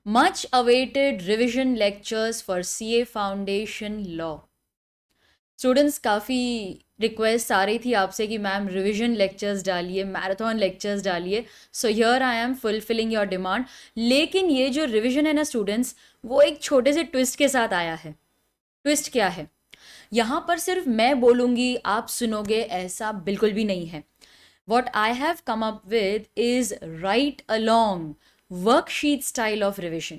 Much awaited revision lectures for CA Foundation Law. Students काफ़ी request आ रही थी आपसे कि मैम रिवीजन लेक्चर्स डालिए, मैराथन लेक्चर्स डालिए. So here I am fulfilling your demand. लेकिन ये जो रिवीजन है ना स्टूडेंट्स, वो एक छोटे से ट्विस्ट के साथ आया है. ट्विस्ट क्या है? यहाँ पर सिर्फ मैं बोलूँगी आप सुनोगे, ऐसा बिल्कुल भी नहीं है. What I have come up with is right along worksheet style of revision.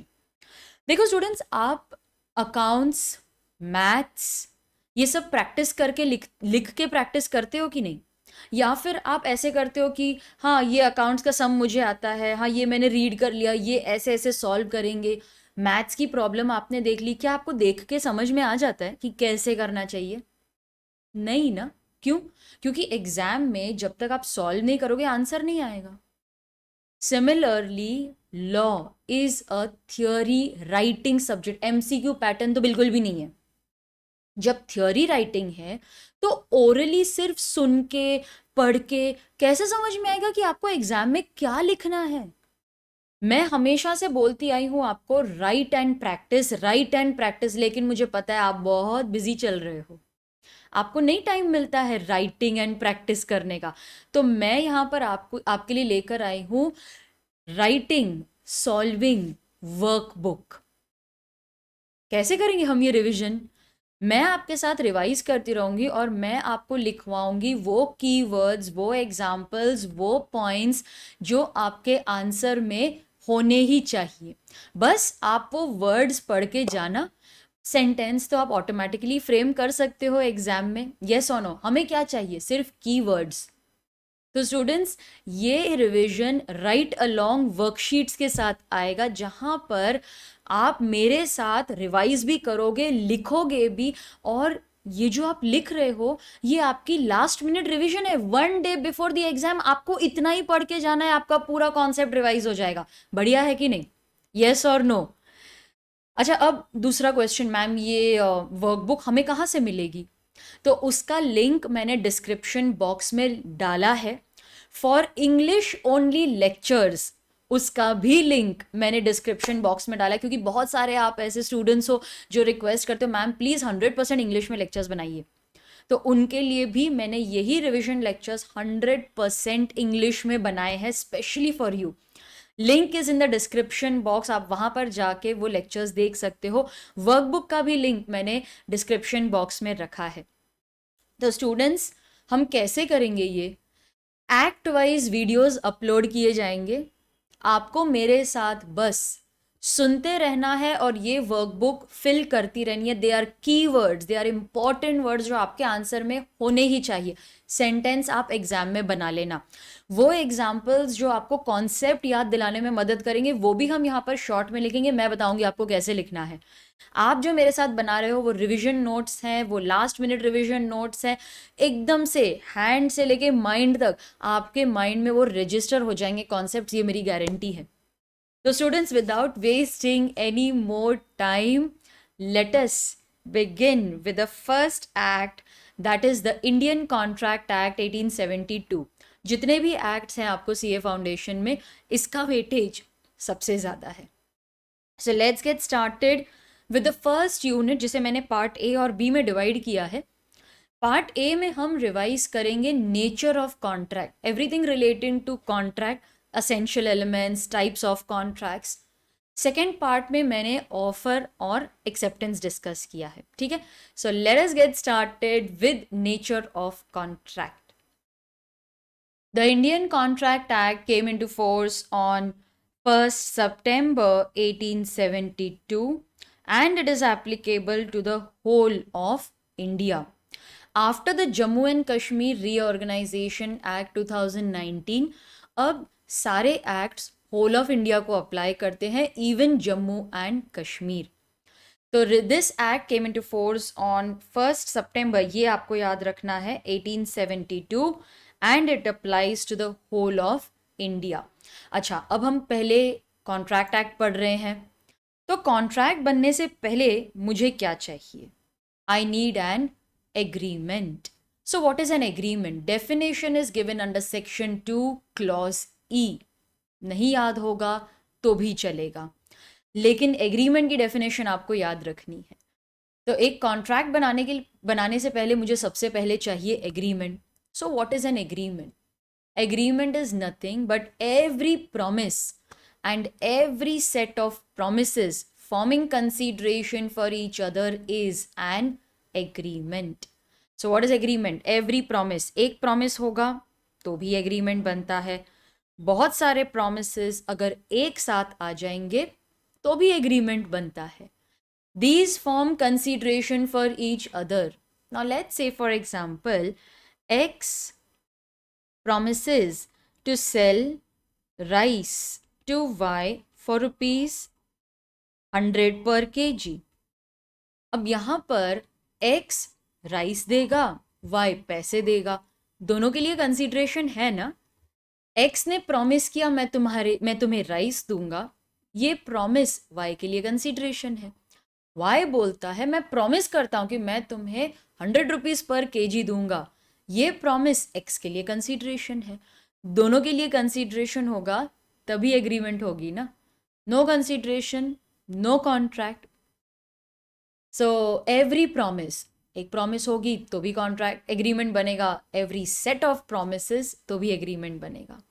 देखो स्टूडेंट्स, आप अकाउंट्स, मैथ्स, ये सब प्रैक्टिस करके लिख लिख के प्रैक्टिस करते हो कि नहीं? या फिर आप ऐसे करते हो कि हाँ ये अकाउंट्स का सम मुझे आता है, हाँ ये मैंने रीड कर लिया, ये ऐसे ऐसे सॉल्व करेंगे. मैथ्स की प्रॉब्लम आपने देख ली, क्या आपको देख के समझ में आ जाता है कि कैसे करना चाहिए? नहीं ना. क्यों? क्योंकि एग्जाम में जब तक आप सॉल्व नहीं करोगे आंसर नहीं आएगा. Similarly law is a theory writing subject. MCQ pattern तो बिल्कुल भी नहीं है. जब थियोरी राइटिंग है तो ओरली सिर्फ सुन के पढ़ के कैसे समझ में आएगा कि आपको एग्जाम में क्या लिखना है? मैं हमेशा से बोलती आई हूं आपको, right and practice, right and practice. लेकिन मुझे पता है आप बहुत बिजी चल रहे हो, आपको नहीं टाइम मिलता है राइटिंग एंड प्रैक्टिस करने का. तो मैं यहाँ पर आपको आपके लिए लेकर आई हूँ राइटिंग सॉल्विंग वर्कबुक. कैसे करेंगे हम ये रिवीजन? मैं आपके साथ रिवाइज करती रहूँगी और मैं आपको लिखवाऊंगी वो कीवर्ड्स, वो एग्जाम्पल्स, वो पॉइंट्स जो आपके आंसर में होने ही चाहिए. बस आप वो वर्ड्स पढ़ के जाना. सेंटेंस तो आप ऑटोमेटिकली फ्रेम कर सकते हो एग्जाम में. येस और नो, हमें क्या चाहिए? सिर्फ कीवर्ड्स. तो स्टूडेंट्स, ये रिवीजन राइट अलोंग वर्कशीट्स के साथ आएगा, जहां पर आप मेरे साथ रिवाइज भी करोगे, लिखोगे भी. और ये जो आप लिख रहे हो ये आपकी लास्ट मिनट रिवीजन है. 1 डे बिफोर द एग्जाम आपको इतना ही पढ़ के जाना है, आपका पूरा कॉन्सेप्ट रिवाइज हो जाएगा. बढ़िया है कि नहीं? यस और नो? अच्छा, अब दूसरा क्वेश्चन, मैम ये वर्कबुक हमें कहाँ से मिलेगी? तो उसका लिंक मैंने डिस्क्रिप्शन बॉक्स में डाला है. फॉर इंग्लिश ओनली लेक्चर्स उसका भी लिंक मैंने डिस्क्रिप्शन बॉक्स में डाला है, क्योंकि बहुत सारे आप ऐसे स्टूडेंट्स हो जो रिक्वेस्ट करते हो मैम प्लीज़ 100% इंग्लिश में लेक्चर्स बनाइए. तो उनके लिए भी मैंने यही रिविजन लेक्चर्स 100% इंग्लिश में बनाए हैं specially for you. Link is in the description box, आप वहां पर जाके वो लेक्चर्स देख सकते हो. वर्कबुक का भी लिंक मैंने डिस्क्रिप्शन बॉक्स में रखा है. तो स्टूडेंट्स, हम कैसे करेंगे ये? एक्ट वाइज वीडियोस अपलोड किए जाएंगे. आपको मेरे साथ बस सुनते रहना है और ये वर्कबुक फिल करती रहनी है. They are key words, they are important words जो आपके आंसर में होने ही चाहिए. सेंटेंस आप एग्जाम में बना लेना. वो एग्जाम्पल्स जो आपको कॉन्सेप्ट याद दिलाने में मदद करेंगे वो भी हम यहाँ पर शॉर्ट में लिखेंगे. मैं बताऊंगी आपको कैसे लिखना है. आप जो मेरे साथ बना रहे हो वो रिवीजन नोट्स हैं, वो लास्ट मिनट रिवीजन नोट्स हैं. एकदम से हैंड से लेके माइंड तक आपके माइंड में वो रजिस्टर हो जाएंगे कॉन्सेप्ट्स, ये मेरी गारंटी है. तो students, without wasting any more time, let us begin with the first act, that is the Indian contract act 1872. जितने भी एक्ट्स हैं आपको सीए फाउंडेशन में, इसका वेटेज सबसे ज़्यादा है. So let's get started with the first unit, जिसे मैंने पार्ट ए और बी में डिवाइड किया है. पार्ट ए में हम रिवाइज करेंगे nature of contract, everything relating to contract, essential elements, types of contracts. Second part में मैंने ऑफर और एक्सेप्टेंस डिस्कस किया है. ठीक है, so let us get started with nature of contract. The Indian Contract Act came into force on 1st September 1872 and it is applicable to the whole of India. After the Jammu and Kashmir Reorganization Act 2019, अब सारे acts whole of India को apply करते हैं, even Jammu and Kashmir. तो this act came into force on 1st सितंबर, ये आपको याद रखना है, 1872, and it applies to the whole of India. अच्छा, अब हम पहले कॉन्ट्रैक्ट एक्ट पढ़ रहे हैं. तो कॉन्ट्रैक्ट बनने से पहले मुझे क्या चाहिए? I need an agreement. So what is an agreement? Definition is given under section 2 clause ई. नहीं याद होगा तो भी चलेगा. लेकिन एग्रीमेंट की डेफिनेशन आपको याद रखनी है। तो एक कॉन्ट्रैक्ट बनाने से पहले मुझे सबसे पहले चाहिए agreement. So what is an agreement? Agreement is nothing but every promise and every set of promises forming consideration for each other is an agreement. So what is agreement? Every promise, एक promise होगा तो भी agreement बनता है, बहुत सारे promises अगर एक साथ आ जाएंगे तो भी agreement बनता है. These form consideration for each other. Now let's say for example, X promises to sell rice to Y for rupees 100 per kg. अब यहाँ पर X राइस देगा, Y पैसे देगा, दोनों के लिए कंसिडरेशन है ना. X ने प्रॉमिस किया मैं तुम्हें राइस दूंगा, ये प्रॉमिस Y के लिए कंसिडरेशन है. Y बोलता है मैं प्रॉमिस करता हूँ कि मैं तुम्हें 100 रुपीज़ पर केजी दूंगा, ये प्रॉमिस X के लिए कंसिडरेशन है. दोनों के लिए कंसिडरेशन होगा तभी एग्रीमेंट होगी ना. No consideration no contract. So every promise, एक प्रॉमिस होगी तो भी कॉन्ट्रैक्ट एग्रीमेंट बनेगा, एवरी सेट ऑफ प्रॉमिसेस तो भी एग्रीमेंट बनेगा.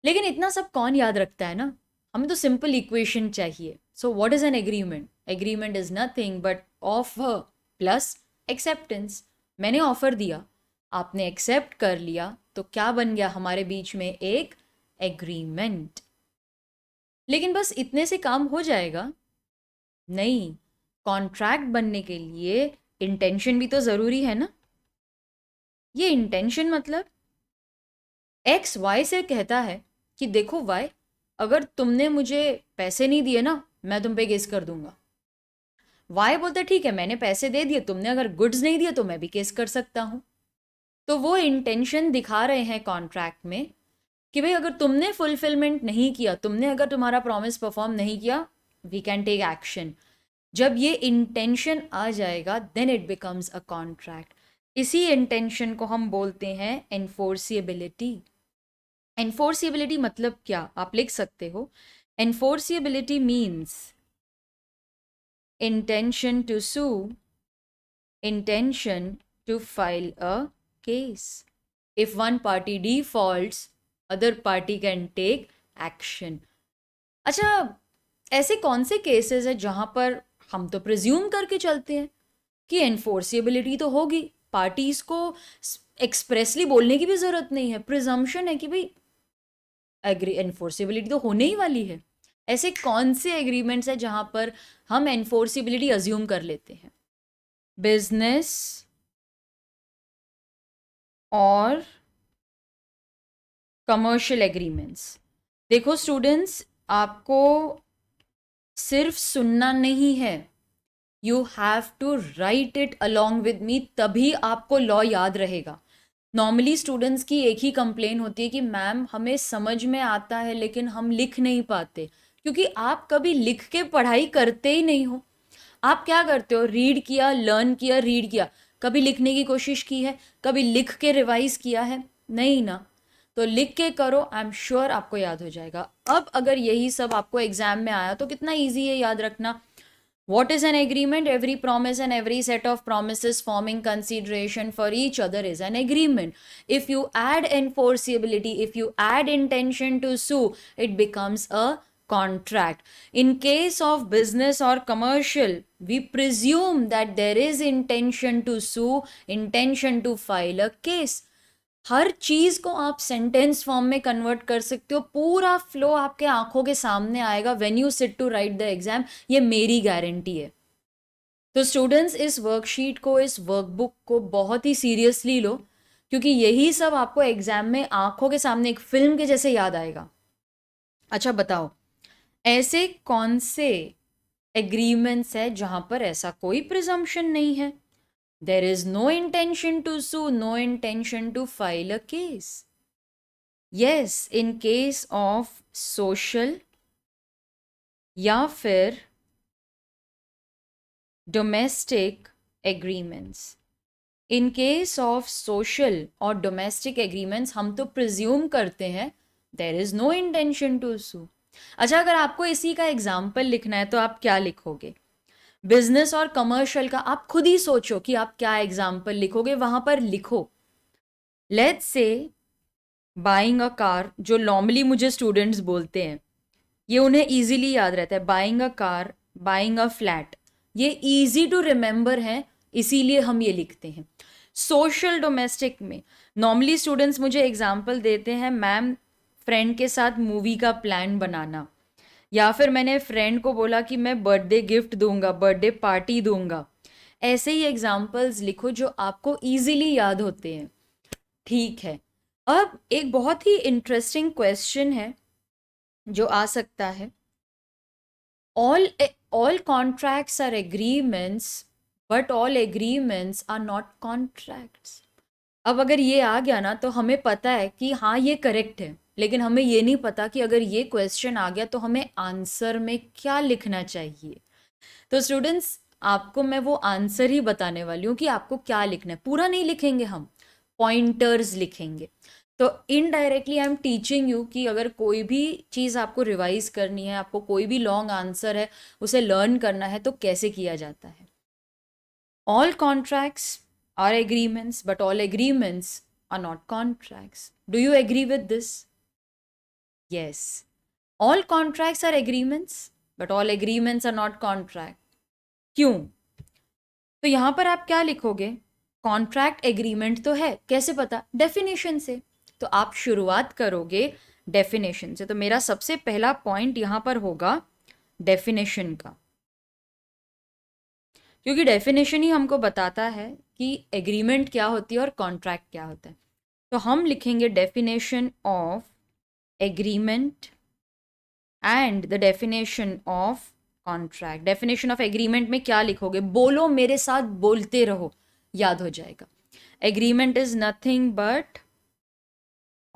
लेकिन इतना सब कौन याद रखता है ना, हमें तो सिंपल इक्वेशन चाहिए. So what is an agreement? Agreement is nothing but offer plus acceptance. मैंने ऑफर दिया, आपने एक्सेप्ट कर लिया, तो क्या बन गया हमारे बीच में? एक एग्रीमेंट. लेकिन बस इतने से काम हो जाएगा? नहीं, कॉन्ट्रैक्ट बनने के लिए इंटेंशन भी तो ज़रूरी है ना. ये इंटेंशन मतलब एक्स वाई से कहता है कि देखो वाई, अगर तुमने मुझे पैसे नहीं दिए ना, मैं तुम पे केस कर दूंगा. वाई बोलता है ठीक है मैंने पैसे दे दिए, तुमने अगर गुड्स नहीं दिए तो मैं भी केस कर सकता हूँ. तो वो इंटेंशन दिखा रहे हैं कॉन्ट्रैक्ट में कि भाई अगर तुमने फुलफिलमेंट नहीं किया, तुमने अगर तुम्हारा प्रॉमिस परफॉर्म नहीं किया, वी कैन टेक एक्शन. जब ये इंटेंशन आ जाएगा then it becomes a contract. इसी इंटेंशन को हम बोलते हैं एनफोर्सिएबिलिटी. एनफोर्सिएबिलिटी मतलब क्या, आप लिख सकते हो. Enforceability means intention to sue, intention to file a case. If one party defaults, other party can take action. अच्छा, ऐसे कौन से केसेस है जहां पर हम तो प्रिज्यूम करके चलते हैं कि एनफोर्सिएबिलिटी तो होगी, पार्टीज को एक्सप्रेसली बोलने की भी जरूरत नहीं है, प्रिजम्पशन है कि भाई एनफोर्सिबिलिटी तो होने ही वाली है. ऐसे कौन से एग्रीमेंट्स है जहां पर हम एनफोर्सिबिलिटी अज्यूम कर लेते हैं? बिजनेस और कमर्शियल एग्रीमेंट्स. देखो स्टूडेंट्स, आपको सिर्फ सुनना नहीं है, you have to write it along with me, तभी आपको लॉ याद रहेगा. नॉर्मली स्टूडेंट्स की एक ही कंप्लेन होती है कि मैम हमें समझ में आता है लेकिन हम लिख नहीं पाते, क्योंकि आप कभी लिख के पढ़ाई करते ही नहीं हो. आप क्या करते हो? रीड किया, लर्न किया, रीड किया, कभी लिखने की कोशिश की है? कभी लिख के रिवाइज किया है? नहीं ना. तो लिख के करो, आई एम श्योर आपको याद हो जाएगा. अब अगर यही सब आपको एग्जाम में आया तो कितना ईजी है याद रखना. What is an agreement? Every promise and every set of promises forming consideration for each other is an agreement. If you add enforceability, if you add intention to sue, it becomes a contract. In case of business or commercial, we presume that there is intention to sue, intention to file a case. हर चीज को आप sentence form में convert कर सकते हो, पूरा flow आपके आंखों के सामने आएगा when you sit to write the exam. ये मेरी गारंटी है. तो स्टूडेंट्स इस वर्कशीट को, इस वर्कबुक को बहुत ही सीरियसली लो, क्योंकि यही सब आपको एग्जाम में आंखों के सामने एक फिल्म के जैसे याद आएगा. अच्छा बताओ, ऐसे कौन से एग्रीमेंट्स है जहां पर ऐसा कोई प्रिजम्पशन नहीं है? There is no intention to sue, no intention to file a case. Yes, in case of social या फिर domestic agreements. In case of social और domestic agreements हम तो presume करते हैं there is no intention to sue. अच्छा, अगर आपको इसी का एग्जाम्पल लिखना है तो आप क्या लिखोगे? बिजनेस और कमर्शियल का आप खुद ही सोचो कि आप क्या एग्जाम्पल लिखोगे, वहां पर लिखो। Let's say buying a car, जो नॉर्मली मुझे स्टूडेंट्स बोलते हैं, ये उन्हें इजीली याद रहता है। Buying a car, buying a flat, ये इजी टू रिमेंबर है, इसीलिए हम ये लिखते हैं। सोशल डोमेस्टिक में नॉर्मली स्टूडेंट्स मुझे एग्जाम्पल देते हैं, मैम फ्रेंड के साथ मूवी का प्लान बनाना, या फिर मैंने फ्रेंड को बोला कि मैं बर्थडे गिफ्ट दूंगा, बर्थडे पार्टी दूंगा। ऐसे ही एग्जाम्पल्स लिखो जो आपको इजीली याद होते हैं। ठीक है, अब एक बहुत ही इंटरेस्टिंग क्वेश्चन है जो आ सकता है। all contracts are agreements, but all agreements are not contracts. अब अगर ये आ गया ना तो हमें पता है कि हाँ ये करेक्ट है, लेकिन हमें ये नहीं पता कि अगर ये क्वेश्चन आ गया तो हमें आंसर में क्या लिखना चाहिए। तो स्टूडेंट्स, आपको मैं वो आंसर ही बताने वाली हूँ कि आपको क्या लिखना है। पूरा नहीं लिखेंगे हम, पॉइंटर्स लिखेंगे। तो indirectly I am teaching you कि अगर कोई भी चीज़ आपको रिवाइज करनी है, आपको कोई भी लॉन्ग आंसर है उसे लर्न करना है, तो कैसे किया जाता है। All contracts are agreements, but all agreements are not contracts. Do you agree with this? Yes, all contracts are agreements, but all agreements are not contract. क्यों? तो यहां पर आप क्या लिखोगे? कॉन्ट्रैक्ट एग्रीमेंट तो है, कैसे पता? डेफिनेशन से। तो आप शुरुआत करोगे डेफिनेशन से। तो मेरा सबसे पहला पॉइंट यहां पर होगा डेफिनेशन का, क्योंकि डेफिनेशन ही हमको बताता है कि एग्रीमेंट क्या होती है और कॉन्ट्रैक्ट क्या होता है। तो हम लिखेंगे definition of agreement and the definition of contract. Definition of agreement में क्या लिखोगे? बोलो मेरे साथ, बोलते रहो, याद हो जाएगा। Agreement is nothing but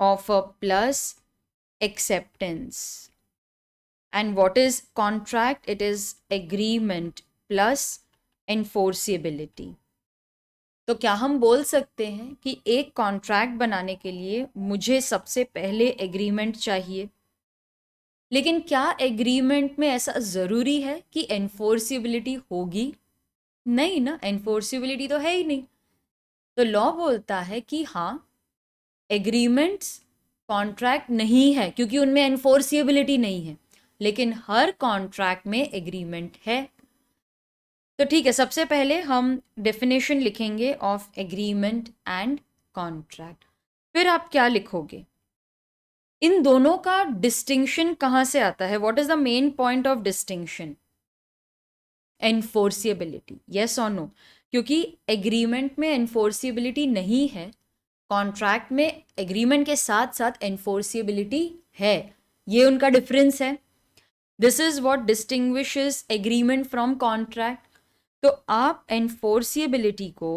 offer plus acceptance. And what is contract? It is agreement plus enforceability. तो क्या हम बोल सकते हैं कि एक कॉन्ट्रैक्ट बनाने के लिए मुझे सबसे पहले एग्रीमेंट चाहिए, लेकिन क्या एग्रीमेंट में ऐसा ज़रूरी है कि एनफोर्सिबिलिटी होगी? नहीं ना, एनफोर्सिबिलिटी तो है ही नहीं। तो लॉ बोलता है कि हाँ, एग्रीमेंट्स कॉन्ट्रैक्ट नहीं है क्योंकि उनमें एनफोर्सिबिलिटी नहीं है, लेकिन हर कॉन्ट्रैक्ट में एग्रीमेंट है। तो ठीक है, सबसे पहले हम डेफिनेशन लिखेंगे ऑफ एग्रीमेंट एंड कॉन्ट्रैक्ट। फिर आप क्या लिखोगे? इन दोनों का डिस्टिंक्शन कहाँ से आता है? What is the main point of distinction? Enforceability, yes और नो? क्योंकि एग्रीमेंट में एनफोर्सिबिलिटी नहीं है, कॉन्ट्रैक्ट में एग्रीमेंट के साथ साथ एनफोर्सिबिलिटी है। ये उनका डिफरेंस है। This is what distinguishes agreement from contract. तो आप एनफोर्सिबिलिटी को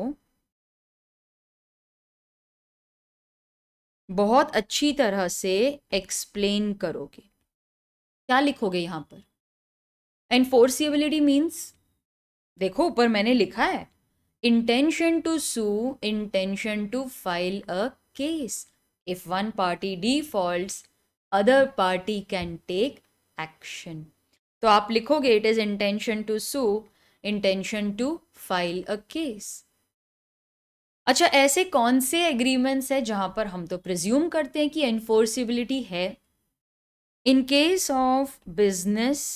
बहुत अच्छी तरह से एक्सप्लेन करोगे। क्या लिखोगे यहां पर? एनफोर्सिबिलिटी मीन्स, देखो ऊपर मैंने लिखा है, intention to sue, intention to file a case. If one party defaults, other party can take action. तो आप लिखोगे it is intention to sue, intention to file a case. अच्छा, ऐसे कौन से एग्रीमेंट्स है जहां पर हम तो प्रिज्यूम करते हैं कि एनफोर्सिबिलिटी है? इन केस ऑफ बिजनेस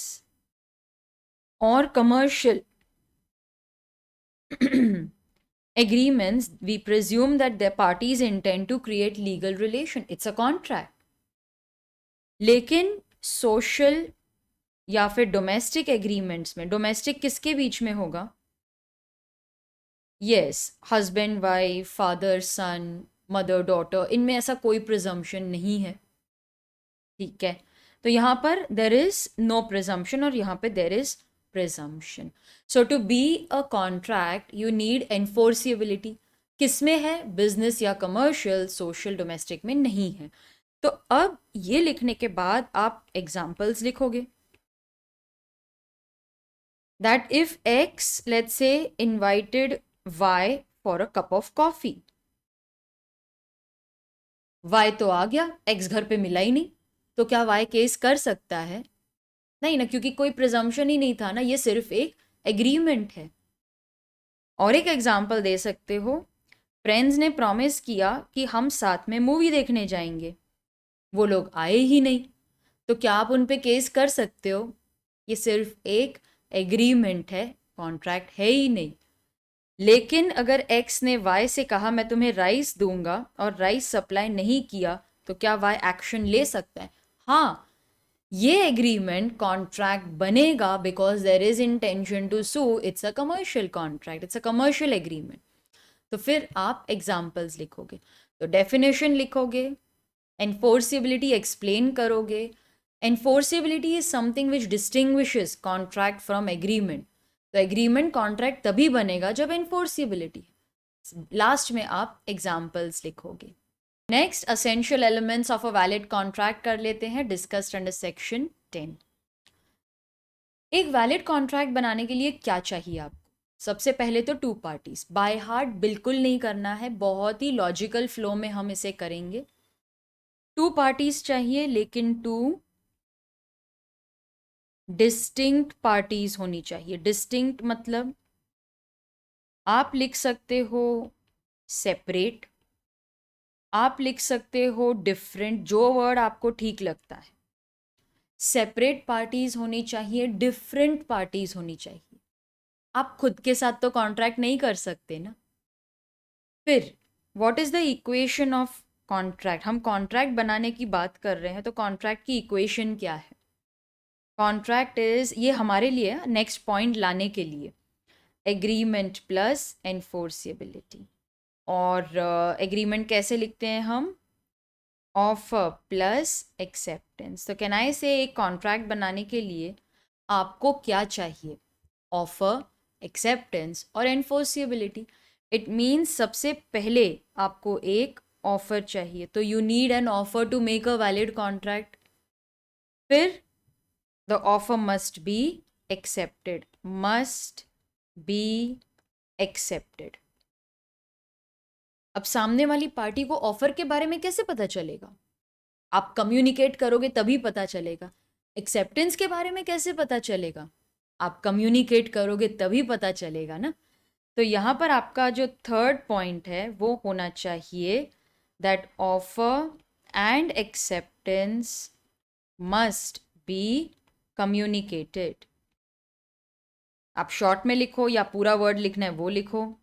और commercial agreements, we presume that the parties intend to create legal relation. It's a contract. लेकिन सोशल या फिर डोमेस्टिक एग्रीमेंट्स में, डोमेस्टिक किसके बीच में होगा? यस, हस्बैंड वाइफ, फादर सन, मदर डॉटर, इनमें ऐसा कोई प्रिजम्पशन नहीं है। ठीक है, तो यहाँ पर देर इज नो प्रिजम्पशन और यहाँ पे there is presumption. So to be a contract, you need enforceability. किसमें है? बिजनेस या कमर्शियल, सोशल डोमेस्टिक में नहीं है। तो अब ये लिखने के बाद आप एग्जाम्पल्स लिखोगे। That if X, let's say, invited Y for a cup of coffee. Y तो आ गया, X घर पे मिला ही नहीं। तो क्या वाई केस कर सकता है? नहीं ना, क्योंकि कोई प्रिजम्पशन ही नहीं था ना, ये सिर्फ एक एग्रीमेंट है। और एक एग्जाम्पल दे सकते हो, फ्रेंड्स ने प्रॉमिस किया कि हम साथ में मूवी देखने जाएंगे, वो लोग आए ही नहीं, तो क्या आप उन पे केस कर सकते हो? ये सिर्फ एक एग्रीमेंट है, कॉन्ट्रैक्ट है ही नहीं। लेकिन अगर एक्स ने वाई से कहा मैं तुम्हें राइस दूंगा और राइस सप्लाई नहीं किया, तो क्या वाई एक्शन ले सकता है? हाँ, ये एग्रीमेंट कॉन्ट्रैक्ट बनेगा because there is intention to sue, it's a commercial contract, it's a commercial agreement. तो फिर आप एग्जाम्पल्स लिखोगे, तो डेफिनेशन लिखोगे, एनफोर्सिबिलिटी एक्सप्लेन करोगे। Enforceability is something which distinguishes contract from agreement. तो एग्रीमेंट कॉन्ट्रैक्ट तभी बनेगा जब एनफोर्सिबिलिटी। लास्ट में आप एग्जाम्पल्स लिखोगे। Next, essential elements of a valid contract कर लेते हैं, डिस्कस्ड अंडर सेक्शन 10। एक वैलिड कॉन्ट्रैक्ट बनाने के लिए क्या चाहिए आपको? सबसे पहले तो टू पार्टीज। बाय हार्ट बिल्कुल नहीं करना है, बहुत ही लॉजिकल फ्लो में हम इसे करेंगे। टू पार्टीज चाहिए, लेकिन टू डिस्टिंक्ट पार्टीज होनी चाहिए। डिस्टिंक्ट मतलब आप लिख सकते हो सेपरेट, आप लिख सकते हो डिफरेंट, जो वर्ड आपको ठीक लगता है। सेपरेट पार्टीज होनी चाहिए, डिफरेंट पार्टीज होनी चाहिए। आप खुद के साथ तो कॉन्ट्रैक्ट नहीं कर सकते ना। फिर what is the equation of contract? हम कॉन्ट्रैक्ट बनाने की बात कर रहे हैं, तो कॉन्ट्रैक्ट की इक्वेशन क्या है? कॉन्ट्रैक्ट इज, ये हमारे लिए नेक्स्ट पॉइंट लाने के लिए, एग्रीमेंट प्लस एनफोर्सिबिलिटी। और एग्रीमेंट कैसे लिखते हैं हम? Offer plus acceptance. तो कैन आई से एक कॉन्ट्रैक्ट बनाने के लिए आपको क्या चाहिए? ऑफर, एक्सेप्टेंस और एनफोर्सिबिलिटी। इट मीन्स सबसे पहले आपको एक ऑफर चाहिए, तो you need an offer to make a valid contract. फिर the offer must be accepted, must be accepted. अब सामने वाली पार्टी को ऑफर के बारे में कैसे पता चलेगा? आप कम्युनिकेट करोगे तभी पता चलेगा। एक्सेप्टेंस के बारे में कैसे पता चलेगा? आप कम्युनिकेट करोगे तभी पता चलेगा ना। तो यहाँ पर आपका जो थर्ड पॉइंट है वो होना चाहिए, that offer and acceptance must be communicated. आप शॉर्ट में लिखो या पूरा वर्ड लिखना है वो लिखो।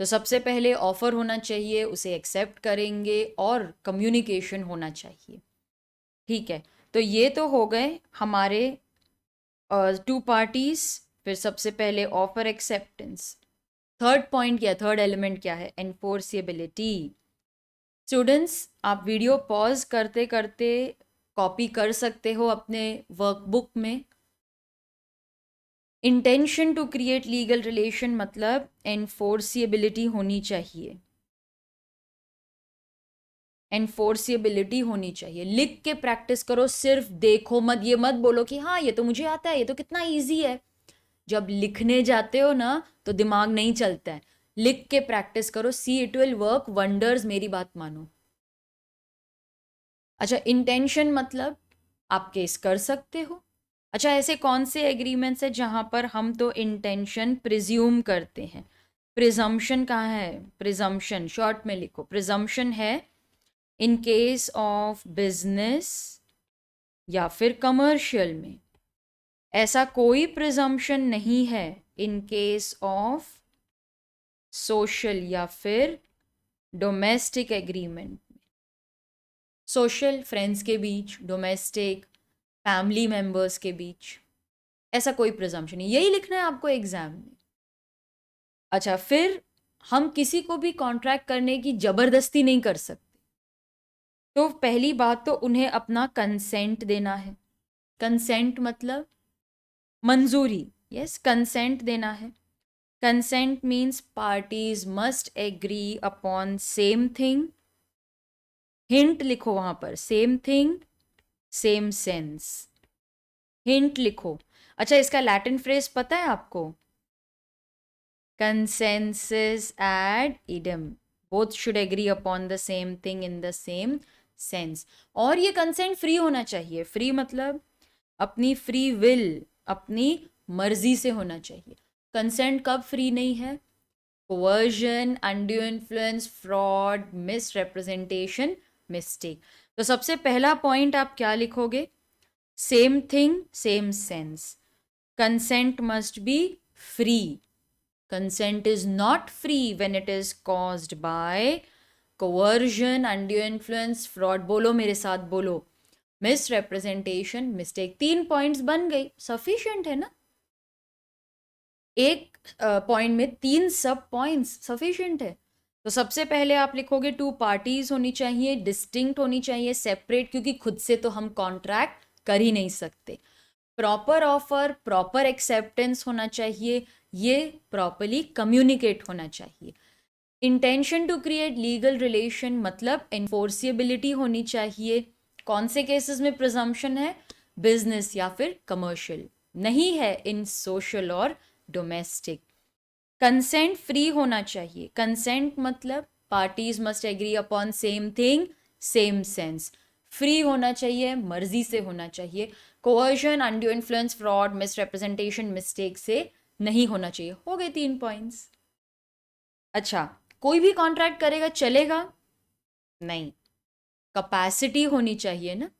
तो सबसे पहले ऑफर होना चाहिए, उसे एक्सेप्ट करेंगे और कम्युनिकेशन होना चाहिए। ठीक है, तो ये तो हो गए हमारे टू पार्टीज। फिर सबसे पहले ऑफर, एक्सेप्टेंस। थर्ड पॉइंट क्या, थर्ड एलिमेंट क्या है? एनफोर्सिबिलिटी। स्टूडेंट्स, आप वीडियो पॉज करते करते कॉपी कर सकते हो अपने वर्कबुक में। Intention to create legal relation मतलब एनफोर्सिबिलिटी होनी चाहिए, एनफोर्सिबिलिटी होनी चाहिए। लिख के प्रैक्टिस करो, सिर्फ देखो मत, ये मत बोलो कि हाँ ये तो मुझे आता है, ये तो कितना इजी है। जब लिखने जाते हो ना तो दिमाग नहीं चलता है। लिख के प्रैक्टिस करो, see it will work wonders, मेरी बात मानो। अच्छा, इंटेंशन मतलब आप केस कर सकते हो। अच्छा, ऐसे कौन से एग्रीमेंट्स है जहां पर हम तो इंटेंशन प्रिज्यूम करते हैं? प्रिजम्पशन कहाँ है? प्रिजम्पशन शॉर्ट में लिखो, प्रिजम्पशन है इन केस ऑफ बिजनेस या फिर कमर्शियल में। ऐसा कोई प्रिजम्पशन नहीं है इन केस ऑफ सोशल या फिर डोमेस्टिक एग्रीमेंट। सोशल फ्रेंड्स के बीच, डोमेस्टिक फैमिली मेंबर्स के बीच, ऐसा कोई प्रिजम्पशन नहीं। यही लिखना है आपको एग्जाम में। अच्छा, फिर हम किसी को भी कॉन्ट्रैक्ट करने की जबरदस्ती नहीं कर सकते। तो पहली बात तो उन्हें अपना कंसेंट देना है। कंसेंट मतलब मंजूरी, यस, कंसेंट देना है। Consent means parties must agree upon same thing. Hint लिखो वहां पर, same thing same sense, hint लिखो। अच्छा, इसका लैटिन फ्रेज पता है आपको? Consensus ad idem, both should agree upon the same thing in the same sense. और ये कंसेंट फ्री होना चाहिए। फ्री मतलब अपनी फ्री विल, अपनी मर्जी से होना चाहिए। कंसेंट कब फ्री नहीं है? Coercion, undue influence, fraud, misrepresentation, mistake. तो सबसे पहला पॉइंट आप क्या लिखोगे? Same thing same sense. Consent must be free. Consent is not free when it is caused by coercion, undue influence, fraud, बोलो मेरे साथ बोलो, misrepresentation, mistake। 3 पॉइंट्स बन गई, सफिशिएंट है ना? एक पॉइंट में 3 सब पॉइंट्स सफिशिएंट है। तो सबसे पहले आप लिखोगे 2 पार्टीज होनी चाहिए, डिस्टिंक्ट होनी चाहिए, सेपरेट, क्योंकि खुद से तो हम कॉन्ट्रैक्ट कर ही नहीं सकते। प्रॉपर ऑफर, प्रॉपर एक्सेप्टेंस होना चाहिए, ये प्रॉपरली कम्युनिकेट होना चाहिए। Intention to create legal relation मतलब एनफोर्सिएबिलिटी होनी चाहिए। कौन से केसेस में प्रिजम्पशन है? बिजनेस या फिर कमर्शियल, नहीं है इन सोशल और डोमेस्टिक। कंसेंट फ्री होना चाहिए। कंसेंट मतलब parties must agree upon same thing same sense. Free होना चाहिए, मर्जी से होना चाहिए। Coercion, undue influence, fraud, misrepresentation, mistake से नहीं होना चाहिए। हो गए 3 पॉइंट्स। अच्छा, कोई भी कॉन्ट्रैक्ट करेगा चलेगा? नहीं, कैपेसिटी होनी चाहिए ना।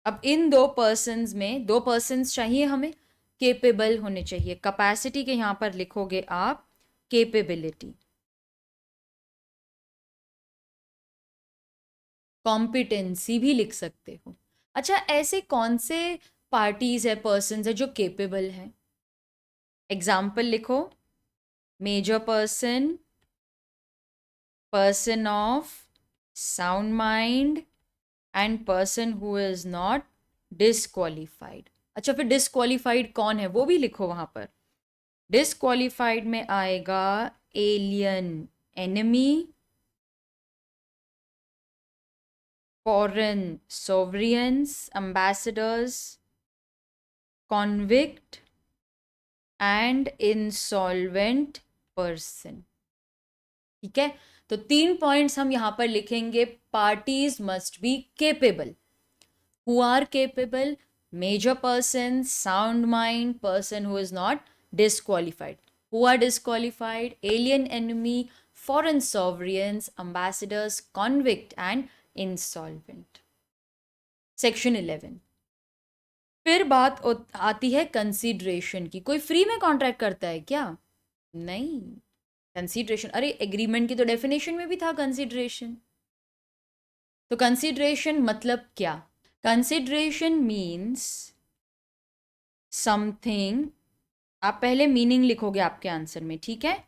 अब इन 2 पर्सन्स में 2 पर्सन्स चाहिए हमें, केपेबल होने चाहिए। कैपेसिटी के यहां पर लिखोगे आप केपेबिलिटी। कॉम्पिटेंसी भी लिख सकते हो। अच्छा, ऐसे कौन से पार्टीज है, पर्सन्स है जो केपेबल हैं? एग्जाम्पल लिखो, major person, person of sound mind and person who is not disqualified. अच्छा, फिर डिसक्वालिफाइड कौन है वो भी लिखो वहां पर। डिसक्वालिफाइड में आएगा alien enemy, foreign sovereigns, ambassadors, convict and insolvent person. ठीक है, तो 3 पॉइंट्स हम यहां पर लिखेंगे। Parties must be capable. Who are capable? Major person, sound mind, person who is not disqualified. Who are disqualified? Alien enemy, foreign sovereigns, ambassadors, convict and insolvent. Section 11। फिर बात आती है कंसीडरेशन की। कोई फ्री में कॉन्ट्रैक्ट करता है क्या? नहीं। कंसीडरेशन, अरे एग्रीमेंट की तो डेफिनेशन में भी था कंसीडरेशन। तो कंसीडरेशन मतलब क्या? कंसीडरेशन मीन्स समथिंग, आप पहले मीनिंग लिखोगे आपके आंसर में, ठीक है?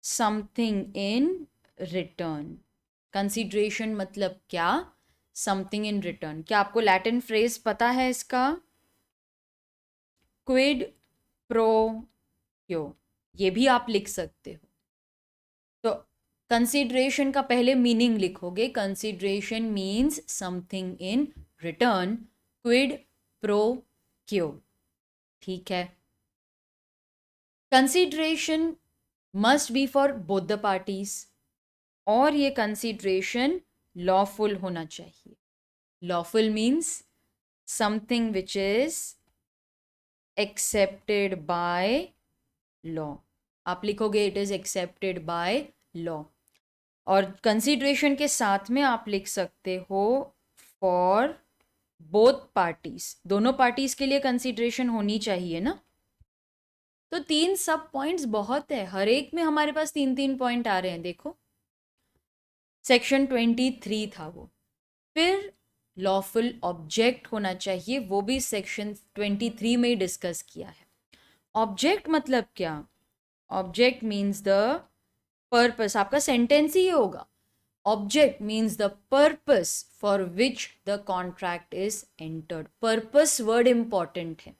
Something in return. कंसीडरेशन मतलब क्या? Something in return. क्या आपको लैटिन फ्रेज पता है इसका? क्विड प्रो क्यो, ये भी आप लिख सकते हो। तो कंसीडरेशन का पहले मीनिंग लिखोगे। Consideration means something in return, quid pro क्यो। ठीक है, consideration must B for both the parties, और ये कंसीडरेशन लॉफुल होना चाहिए। Lawful means something which is accepted by law. आप लिखोगे it is accepted by law. और कंसीडरेशन के साथ में आप लिख सकते हो फॉर बोथ पार्टीज। दोनों पार्टीज के लिए कंसीडरेशन होनी चाहिए ना। तो 3 सब पॉइंट्स बहुत है, हर एक में हमारे पास 3-3 पॉइंट आ रहे हैं। देखो, सेक्शन 23 था वो। फिर लॉफुल ऑब्जेक्ट होना चाहिए, वो भी सेक्शन 23 में ही डिस्कस किया है। ऑब्जेक्ट मतलब क्या? Object means the purpose. आपका सेंटेंस ही होगा, object means the purpose for which the contract is entered. Purpose word important है।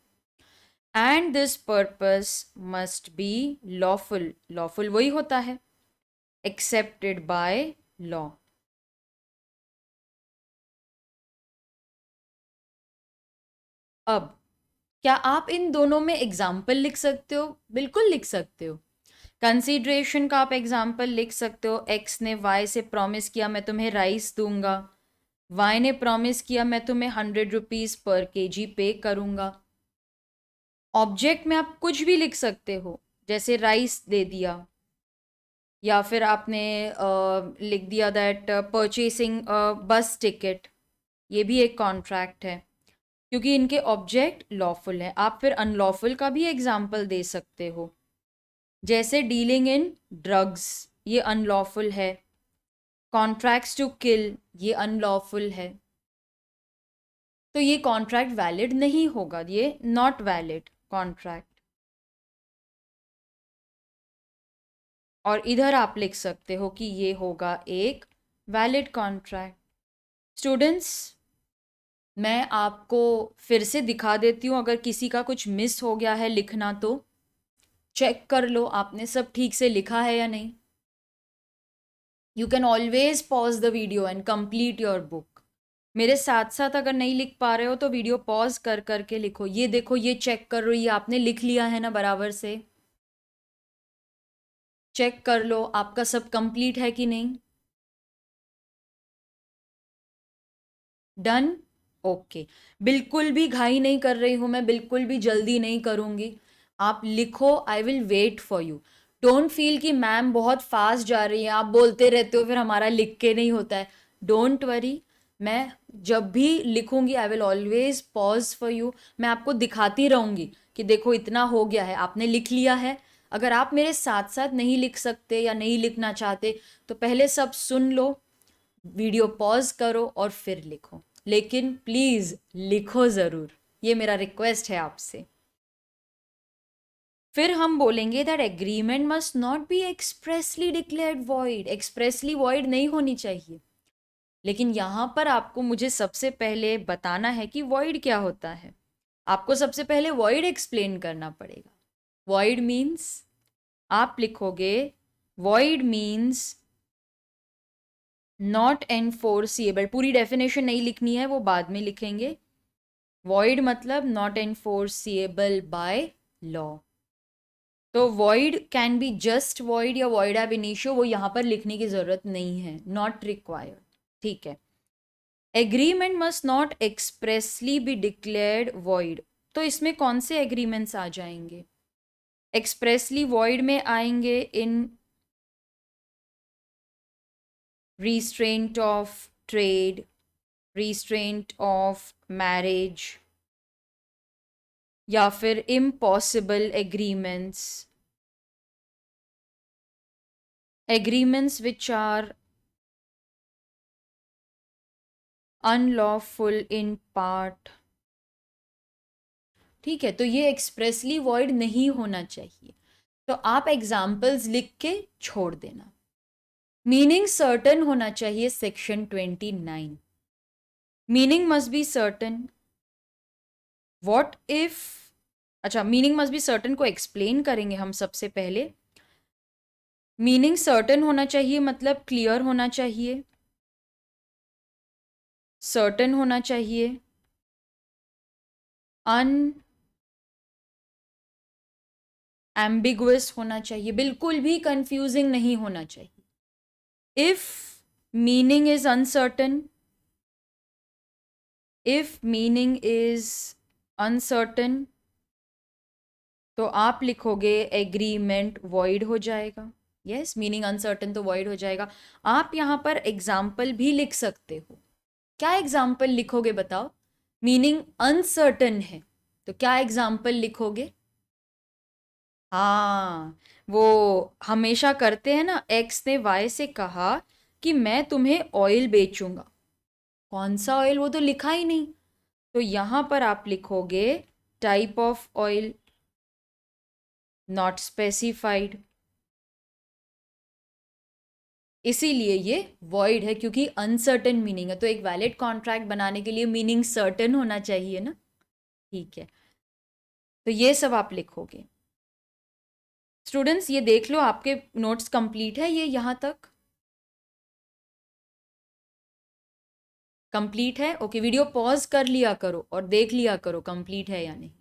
And this purpose must be lawful. Lawful वही होता है एक्सेप्टेड बाय लॉ। अब क्या आप इन दोनों में एग्जाम्पल लिख सकते हो? बिल्कुल लिख सकते हो। कंसीडरेशन का आप एग्जाम्पल लिख सकते हो, एक्स ने वाई से प्रॉमिस किया मैं तुम्हें राइस दूंगा। वाई ने प्रॉमिस किया मैं तुम्हें 100 रुपीज़ पर केजी पे करूँगा। ऑब्जेक्ट में आप कुछ भी लिख सकते हो, जैसे राइस दे दिया, या फिर आपने लिख दिया दैट परचेसिंग बस टिकट, ये भी एक कॉन्ट्रैक्ट है, क्योंकि इनके ऑब्जेक्ट लॉफुल हैं। आप फिर अनलॉफुल का भी एग्जाम्पल दे सकते हो, जैसे डीलिंग इन ड्रग्स, ये अनलॉफुल है। कॉन्ट्रैक्ट्स टू किल, ये अनलॉफुल है, तो ये कॉन्ट्रैक्ट वैलिड नहीं होगा, ये नॉट वैलिड कॉन्ट्रैक्ट। और इधर आप लिख सकते हो कि ये होगा एक वैलिड कॉन्ट्रैक्ट। स्टूडेंट्स, मैं आपको फिर से दिखा देती हूँ, अगर किसी का कुछ मिस हो गया है लिखना तो चेक कर लो आपने सब ठीक से लिखा है या नहीं। You can always pause the video and complete your book. मेरे साथ साथ अगर नहीं लिख पा रहे हो तो वीडियो पॉज कर करके लिखो। ये देखो, ये चेक कर रही है, आपने लिख लिया है ना बराबर से? चेक कर लो आपका सब कंप्लीट है कि नहीं। Done, okay. बिल्कुल भी घाई नहीं कर रही हूँ मैं, बिल्कुल भी जल्दी नहीं करूँगी। आप लिखो, I will wait for you. Don't feel कि मैम बहुत फास्ट जा रही है, आप बोलते रहते हो फिर हमारा लिख के नहीं होता है। डोंट वरी, मैं जब भी लिखूंगी I will always pause for you. मैं आपको दिखाती रहूंगी कि देखो इतना हो गया है, आपने लिख लिया है। अगर आप मेरे साथ साथ नहीं लिख सकते या नहीं लिखना चाहते तो पहले सब सुन लो, वीडियो पॉज करो और फिर लिखो, लेकिन प्लीज लिखो जरूर, ये मेरा रिक्वेस्ट है आपसे। फिर हम बोलेंगे that agreement must not be expressly declared void. Expressly void नहीं होनी चाहिए, लेकिन यहां पर आपको मुझे सबसे पहले बताना है कि वॉइड क्या होता है। आपको सबसे पहले वॉइड एक्सप्लेन करना पड़ेगा। वॉइड मीन्स, आप लिखोगे वॉइड मीन्स नॉट एनफोर्सिएबल। पूरी डेफिनेशन नहीं लिखनी है, वो बाद में लिखेंगे। वॉइड मतलब नॉट एनफोर्सिएबल बाय लॉ। तो void can be just void या वॉइड एब इनिशियो, वो यहाँ पर लिखने की जरूरत नहीं है, नॉट रिक्वायर्ड। ठीक है। Agreement must not expressly be declared void, तो इसमें कौन से एग्रीमेंट्स आ जाएंगे? एक्सप्रेसली वॉइड में आएंगे इन restraint of trade, restraint of marriage, या फिर impossible agreements, agreements which are unlawful in part। ठीक है, तो ये एक्सप्रेसली वॉइड नहीं होना चाहिए, तो आप एग्जाम्पल्स लिख के छोड़ देना। मीनिंग सर्टन होना चाहिए, section 29। Meaning must be certain. What if, अच्छा, मीनिंग मस्ट बी सर्टन को एक्सप्लेन करेंगे हम सबसे पहले। मीनिंग सर्टन होना चाहिए मतलब क्लियर होना चाहिए, सर्टन होना चाहिए, अन एम्बिगुअस होना चाहिए, बिल्कुल भी कंफ्यूजिंग नहीं होना चाहिए। If meaning is uncertain, if meaning is uncertain, तो आप लिखोगे एग्रीमेंट वॉइड हो जाएगा। यस, मीनिंग अनसर्टन तो वॉइड हो जाएगा। आप यहाँ पर एग्जाम्पल भी लिख सकते हो। क्या एग्जाम्पल लिखोगे बताओ? मीनिंग अनसर्टन है तो क्या एग्जाम्पल लिखोगे? हाँ, वो हमेशा करते हैं ना, एक्स ने वाई से कहा कि मैं तुम्हें ऑयल बेचूंगा। कौन सा ऑयल, वो तो लिखा ही नहीं, तो यहां पर आप लिखोगे type of oil, not specified. इसीलिए ये वॉइड है, क्योंकि अनसर्टेन मीनिंग है, तो एक वैलिड कॉन्ट्रैक्ट बनाने के लिए मीनिंग सर्टेन होना चाहिए ना। ठीक है, तो ये सब आप लिखोगे। स्टूडेंट्स, ये देख लो आपके नोट्स कंप्लीट है, ये यहाँ तक कंप्लीट है। ओके, वीडियो पॉज कर लिया करो और देख लिया करो कंप्लीट है या नहीं।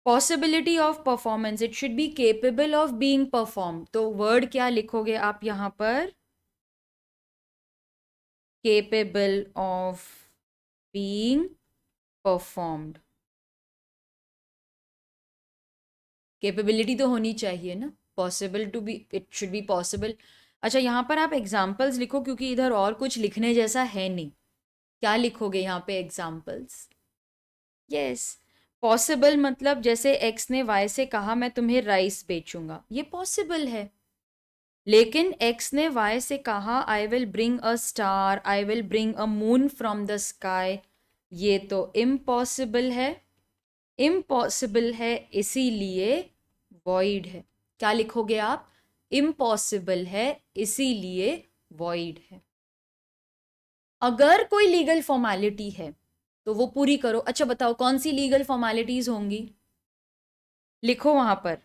Possibility of performance, it should be capable of being perform, तो वर्ड क्या लिखोगे आप यहाँ पर? capable of being performed. Capability तो होनी चाहिए ना, possible to be, it should be possible. अच्छा, यहाँ पर आप एग्जाम्पल्स लिखो क्योंकि इधर और कुछ लिखने जैसा है नहीं. क्या लिखोगे यहाँ पे एग्जाम्पल्स? यस, पॉसिबल मतलब जैसे एक्स ने वाई से कहा मैं तुम्हें राइस बेचूंगा, ये पॉसिबल है. लेकिन एक्स ने वाई से कहा I will bring a star, I will bring a moon from the sky, ये तो इम्पॉसिबल है. इम्पॉसिबल है इसीलिए वॉइड है. क्या लिखोगे आप? इम्पॉसिबल है इसीलिए वॉइड है. अगर कोई लीगल फॉर्मेलिटी है तो वो पूरी करो. अच्छा बताओ कौन सी लीगल फॉर्मेलिटीज होंगी? लिखो वहां पर.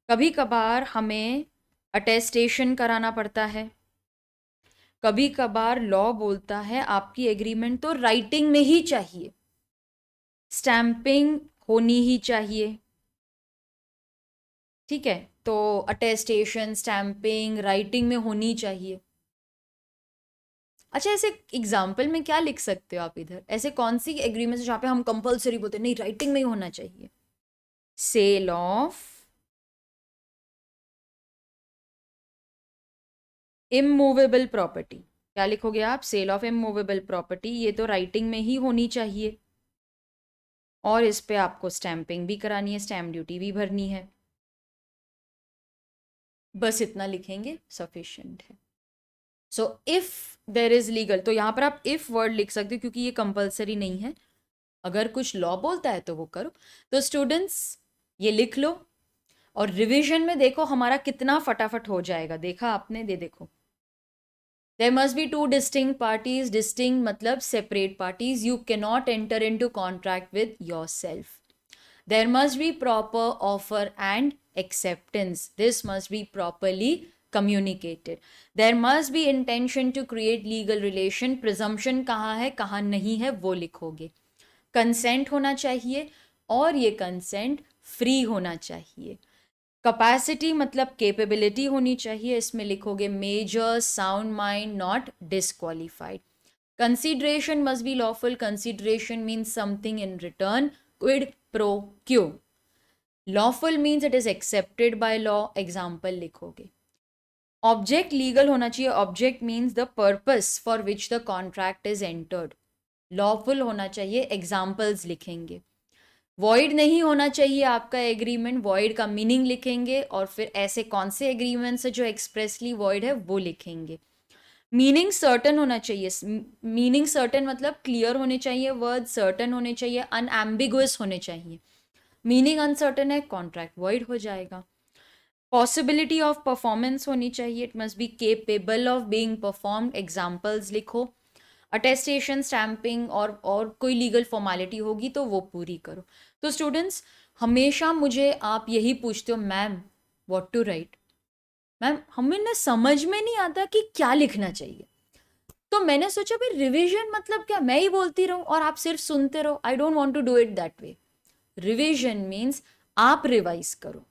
कभी कभार हमें अटेस्टेशन कराना पड़ता है, कभी कभार लॉ बोलता है आपकी एग्रीमेंट तो राइटिंग में ही चाहिए, स्टैंपिंग होनी ही चाहिए. ठीक है, तो अटेस्टेशन, स्टैंपिंग राइटिंग में होनी चाहिए. अच्छा, ऐसे एग्जाम्पल में क्या लिख सकते हो आप इधर? ऐसे कौन सी एग्रीमेंट जहाँ पे हम कंपलसरी बोलते हैं नहीं राइटिंग में ही होना चाहिए? Sale of immovable property. क्या लिखोगे आप? सेल ऑफ इमूवेबल प्रॉपर्टी, ये तो राइटिंग में ही होनी चाहिए और इस पे आपको स्टैंपिंग भी करानी है, स्टैम्प ड्यूटी भी भरनी है. बस इतना लिखेंगे सफिशिएंट है. So if there is legal, तो यहाँ पर आप इफ वर्ड लिख सकते हो क्योंकि ये कंपलसरी नहीं है. अगर कुछ लॉ बोलता है तो वो करो. तो स्टूडेंट्स ये लिख लो और रिवीजन में देखो हमारा कितना फटाफट हो जाएगा. देखा आपने? दे देखो. There must be two distinct parties. Distinct मतलब separate parties. You cannot enter into contract with yourself. There must be proper offer and acceptance. This must be properly communicated. There must be intention to create legal relation. Presumption कहाँ है कहाँ नहीं है वो लिखोगे. Consent होना चाहिए और ये consent फ्री होना चाहिए. कैपेसिटी मतलब कैपेबिलिटी होनी चाहिए, इसमें लिखोगे major sound mind not disqualified. Consideration must be lawful. Consideration means something in return. Quid pro quo. Lawful means it is accepted by law. Example लिखोगे. ऑब्जेक्ट लीगल होना चाहिए. Object means the purpose for which the contract is entered. Lawful होना चाहिए. Examples लिखेंगे. Void नहीं होना चाहिए आपका एग्रीमेंट. वॉइड का मीनिंग लिखेंगे और फिर ऐसे कौन से एग्रीमेंट्स है जो एक्सप्रेसली वॉइड है वो लिखेंगे. मीनिंग सर्टन होना चाहिए. मीनिंग सर्टन मतलब क्लियर होने चाहिए वर्ड, सर्टन होने चाहिए, अनएम्बिगुअस होने चाहिए. मीनिंग अनसर्टन है, कॉन्ट्रैक्ट वॉइड हो जाएगा. पॉसिबिलिटी ऑफ परफॉर्मेंस होनी चाहिए. It must be capable of being performed. Examples लिखो. अटेस्टेशन, स्टैंपिंग और कोई लीगल फॉर्मेलिटी होगी तो वो पूरी करो. तो स्टूडेंट्स हमेशा मुझे आप यही पूछते हो ma'am what to write. Ma'am हमें ना समझ में नहीं आता कि क्या लिखना चाहिए. तो मैंने सोचा भाई रिवीजन मतलब क्या, मैं ही बोलती रहूं और आप सिर्फ सुनते रहो. I don't want to do it that way. Revision मीन्स आप रिवाइज करो,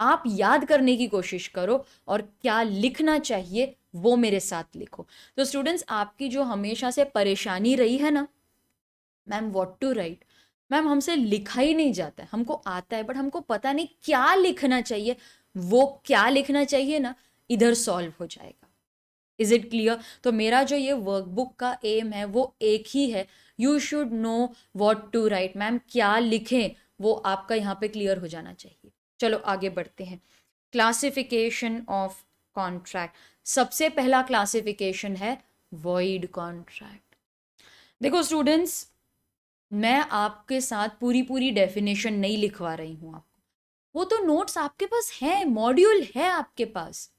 आप याद करने की कोशिश करो और क्या लिखना चाहिए वो मेरे साथ लिखो. तो स्टूडेंट्स आपकी जो हमेशा से परेशानी रही है ना ma'am what to write, ma'am हमसे लिखा ही नहीं जाता है. हमको आता है बट हमको पता नहीं क्या लिखना चाहिए. वो क्या लिखना चाहिए ना इधर सॉल्व हो जाएगा. Is it clear? तो मेरा जो ये वर्कबुक का एम है वो एक ही है. You should know what to write. Ma'am क्या लिखें वो आपका यहाँ पे क्लियर हो जाना चाहिए. चलो आगे बढ़ते हैं. Classification of contract. सबसे पहला क्लासिफिकेशन है वॉइड कॉन्ट्रैक्ट. देखो स्टूडेंट्स मैं आपके साथ पूरी पूरी डेफिनेशन नहीं लिखवा रही हूँ आपको. वो तो नोट्स आपके पास है, मॉड्यूल है आपके पास.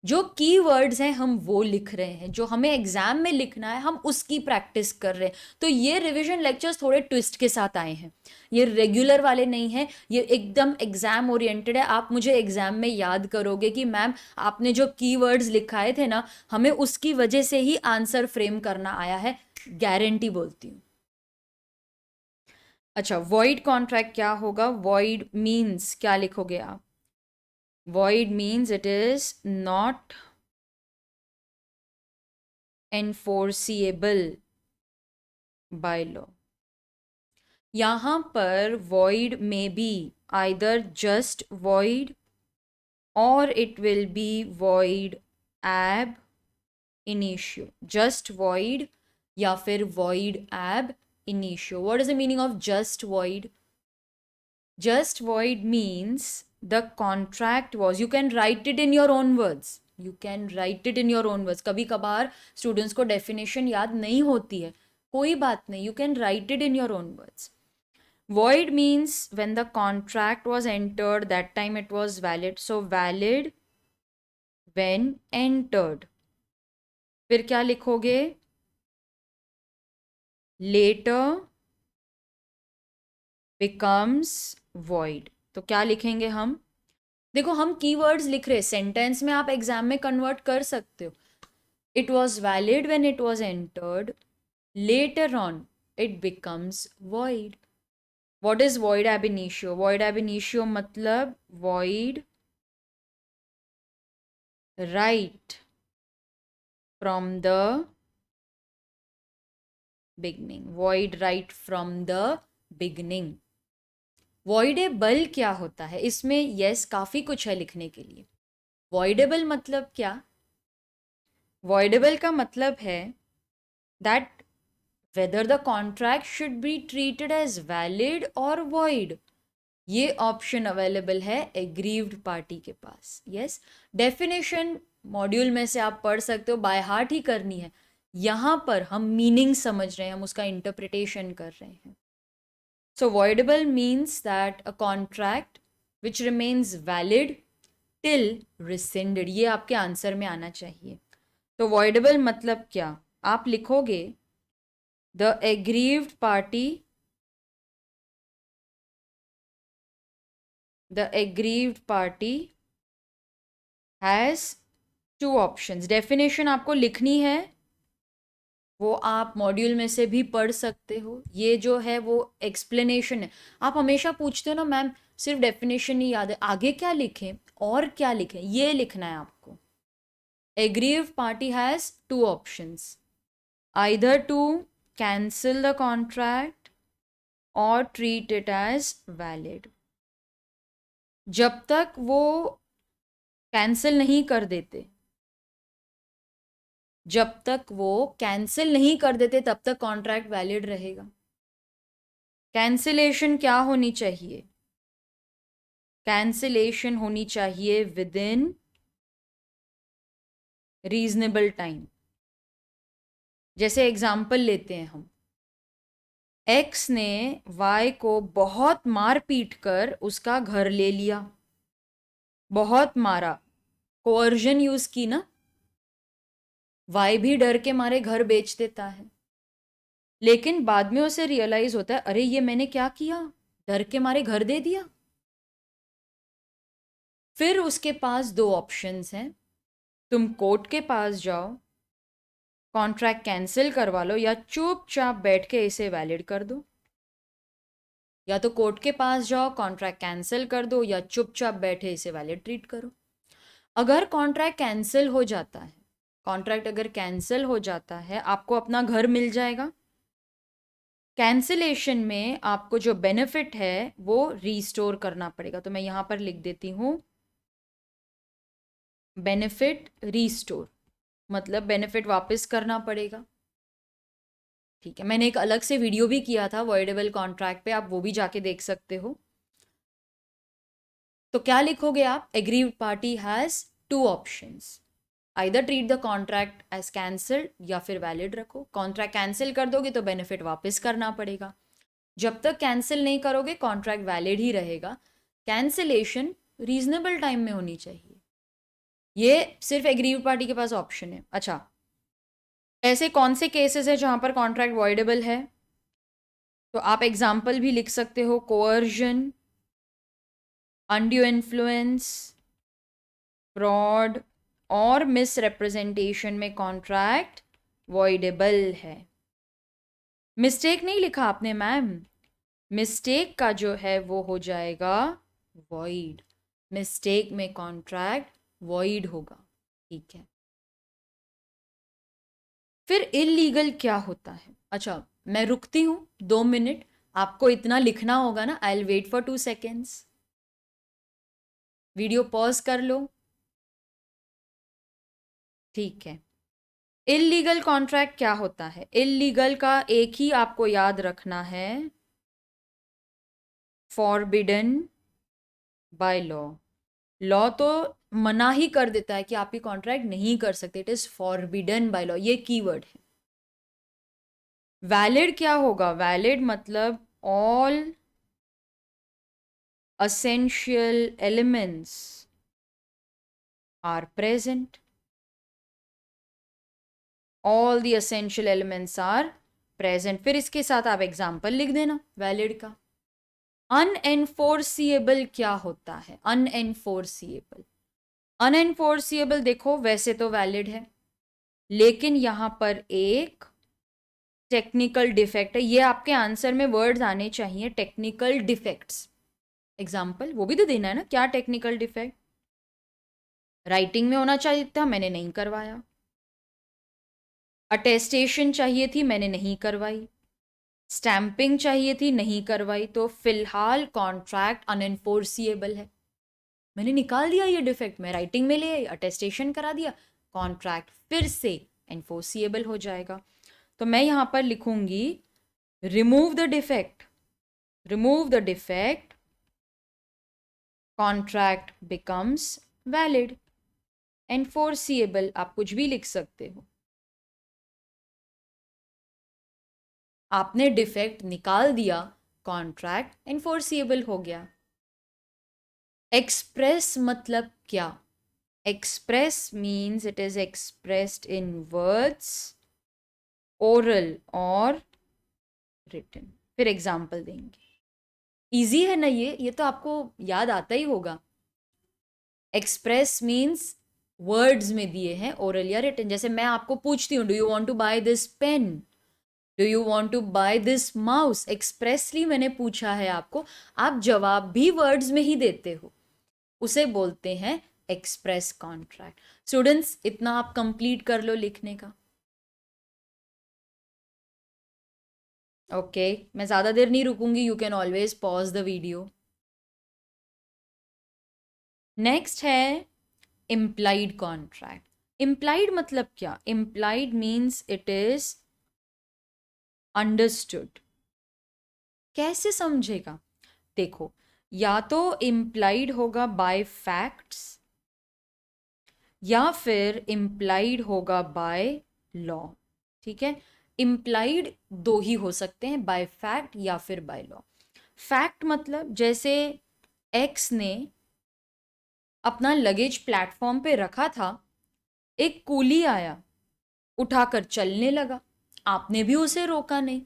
जो कीवर्ड्स हैं हम वो लिख रहे हैं, जो हमें एग्जाम में लिखना है हम उसकी प्रैक्टिस कर रहे हैं. तो ये रिवीजन लेक्चर्स थोड़े ट्विस्ट के साथ आए हैं. ये रेगुलर वाले नहीं हैं, ये एकदम एग्जाम ओरिएंटेड है. आप मुझे एग्जाम में याद करोगे कि मैम आपने जो कीवर्ड्स लिखाए थे ना हमें उसकी वजह से ही आंसर फ्रेम करना आया है, गारंटी बोलती हूँ. अच्छा, वॉइड कॉन्ट्रैक्ट क्या होगा? वॉइड मीन्स क्या लिखोगे आप? Void means it is not enforceable by law. यहाँ पर void may be either just void or it will be void ab initio. Just void या फिर void ab initio. What is the meaning of just void? Just void means the contract was, you can write it in your own words. You can write it in your own words. कभी कभार students को definition याद नहीं होती है, कोई बात नहीं, you can write it in your own words. Void means when the contract was entered, that time it was valid. So valid when entered. फिर क्या लिखोगे? Later becomes void. तो क्या लिखेंगे हम? देखो हम कीवर्ड्स लिख रहे, सेंटेंस में आप एग्जाम में कन्वर्ट कर सकते हो. It was valid when it was entered, later on it becomes void. What is void ab initio? Void ab initio मतलब void right from the beginning. Void right from the beginning. Voidable क्या होता है? इसमें yes काफ़ी कुछ है लिखने के लिए. वॉइडेबल मतलब क्या? वॉइडेबल का मतलब है that whether the contract should be treated as valid और वॉइड. ये ऑप्शन अवेलेबल है एग्रीव्ड पार्टी के पास. यस, डेफिनेशन मॉड्यूल में से आप पढ़ सकते हो, बाय हार्ट ही करनी है. यहाँ पर हम मीनिंग समझ रहे हैं, हम उसका इंटरप्रिटेशन कर रहे हैं. So voidable means that a contract which remains valid till rescinded. ये आपके आंसर में आना चाहिए. तो voidable मतलब क्या? आप लिखोगे the aggrieved party has two options. Definition आपको लिखनी है, वो आप मॉड्यूल में से भी पढ़ सकते हो. ये जो है वो एक्सप्लेनेशन है. आप हमेशा पूछते हो ना मैम सिर्फ डेफिनेशन ही याद है, आगे क्या लिखें और क्या लिखें? ये लिखना है आपको. Aggrieve party has two options, either to cancel the contract और ट्रीट इट एज वैलिड. जब तक वो कैंसिल नहीं कर देते, जब तक वो कैंसिल नहीं कर देते तब तक कॉन्ट्रैक्ट वैलिड रहेगा. कैंसिलेशन क्या होनी चाहिए? कैंसिलेशन होनी चाहिए विद इन रीजनेबल टाइम. जैसे एग्जाम्पल लेते हैं हम, एक्स ने वाई को बहुत मार पीट कर उसका घर ले लिया. बहुत मारा, कोअर्जन यूज की ना. वाई भी डर के मारे घर बेच देता है, लेकिन बाद में उसे रियलाइज होता है अरे ये मैंने क्या किया, डर के मारे घर दे दिया. फिर उसके पास दो ऑप्शंस हैं. तुम कोर्ट के पास जाओ, कॉन्ट्रैक्ट कैंसिल करवा लो, या चुपचाप बैठ के इसे वैलिड कर दो. या तो कोर्ट के पास जाओ, कॉन्ट्रैक्ट कैंसिल कर दो, या चुपचाप बैठे इसे वैलिड ट्रीट करो. अगर कॉन्ट्रैक्ट कैंसिल हो जाता है, कॉन्ट्रैक्ट अगर कैंसिल हो जाता है, आपको अपना घर मिल जाएगा. कैंसिलेशन में आपको जो बेनिफिट है वो रीस्टोर करना पड़ेगा. तो मैं यहाँ पर लिख देती हूँ बेनिफिट रीस्टोर, मतलब बेनिफिट वापस करना पड़ेगा. ठीक है, मैंने एक अलग से वीडियो भी किया था वॉइडेबल कॉन्ट्रैक्ट पे, आप वो भी जाके देख सकते हो. तो क्या लिखोगे आप? Aggrieved party has two options, either treat the contract as cancelled या फिर वैलिड रखो. कॉन्ट्रैक्ट कैंसिल कर दोगे तो बेनिफिट वापस करना पड़ेगा. जब तक कैंसिल नहीं करोगे कॉन्ट्रैक्ट वैलिड ही रहेगा. कैंसिलेशन रीजनेबल टाइम में होनी चाहिए. ये सिर्फ एग्रीव्ड पार्टी के पास ऑप्शन है. अच्छा, ऐसे कौन से केसेस है जहां पर कॉन्ट्रैक्ट वॉइडेबल है? तो आप एग्जाम्पल भी लिख सकते हो. कोअर्जन, अनड्यू इन्फ्लुएंस, फ्रॉड और मिसरिप्रेजेंटेशन में कॉन्ट्रैक्ट वॉइडेबल है. मिस्टेक नहीं लिखा आपने मैम, मिस्टेक का जो है वो हो जाएगा वॉइड. मिस्टेक में कॉन्ट्रैक्ट वॉइड होगा. ठीक है. फिर इलीगल क्या होता है? अच्छा, मैं रुकती हूँ 2 मिनट, आपको इतना लिखना होगा ना, I will wait for 2 seconds. Video pause कर लो। ठीक है। इलीगल कॉन्ट्रैक्ट क्या होता है? इलीगल का एक ही आपको याद रखना है, फॉरबिडन बाय लॉ। लॉ तो मना ही कर देता है कि आप ये कॉन्ट्रैक्ट नहीं कर सकते, it is forbidden by law, ये कीवर्ड है। वैलिड क्या होगा? वैलिड मतलब all essential elements are present. All the essential elements are present. फिर इसके साथ आप एग्जाम्पल लिख देना वैलिड का। अनएनफोर्सिएबल क्या होता है? अनएनफोर्सिएबल, अनएनफोर्सिएबल देखो वैसे तो वैलिड है, लेकिन यहां पर एक टेक्निकल डिफेक्ट है। ये आपके आंसर में वर्ड्स आने चाहिए, टेक्निकल डिफेक्ट्स। एग्जाम्पल वो भी तो देना है ना, क्या टेक्निकल डिफेक्ट? राइटिंग में होना चाहिए था, मैंने नहीं करवाया। अटेस्टेशन चाहिए थी, मैंने नहीं करवाई। स्टैंपिंग चाहिए थी, नहीं करवाई। तो फिलहाल कॉन्ट्रैक्ट अनएनफोर्सिएबल है। मैंने निकाल दिया ये डिफेक्ट, मैं राइटिंग में ले आई, अटेस्टेशन करा दिया, कॉन्ट्रैक्ट फिर से एनफोर्सिएबल हो जाएगा। तो मैं यहां पर लिखूंगी remove the defect, remove the defect, contract becomes valid. Enforceable आप कुछ भी लिख सकते हो, आपने डिफेक्ट निकाल दिया, कॉन्ट्रैक्ट एनफोर्सिएबल हो गया। एक्सप्रेस मतलब क्या? Express means it is expressed in words, oral और रिटन। फिर एग्जाम्पल देंगे। इजी है ना ये तो आपको याद आता ही होगा। एक्सप्रेस मीन्स वर्ड्स में दिए हैं, ओरल या रिटन। जैसे मैं आपको पूछती हूँ, do you want to buy this pen, do you want to buy this mouse, expressly मैंने पूछा है आपको, आप जवाब भी वर्ड्स में ही देते हो, उसे बोलते हैं एक्सप्रेस कॉन्ट्रैक्ट। स्टूडेंट्स इतना आप कंप्लीट कर लो लिखने का। ओके मैं ज़्यादा देर नहीं रुकूंगी, you can always pause the video. Next है इम्प्लाइड कॉन्ट्रैक्ट। इम्प्लाइड मतलब क्या? Implied means it is understood. कैसे समझेगा? देखो, या तो इम्प्लाइड होगा बाय फैक्ट्स, या फिर इम्प्लाइड होगा बाय लॉ। ठीक है, इम्प्लाइड दो ही हो सकते हैं, बाय फैक्ट या फिर बाय लॉ। फैक्ट मतलब जैसे एक्स ने अपना लगेज प्लेटफॉर्म पे रखा था, एक कूली आया, उठाकर चलने लगा, आपने भी उसे रोका नहीं।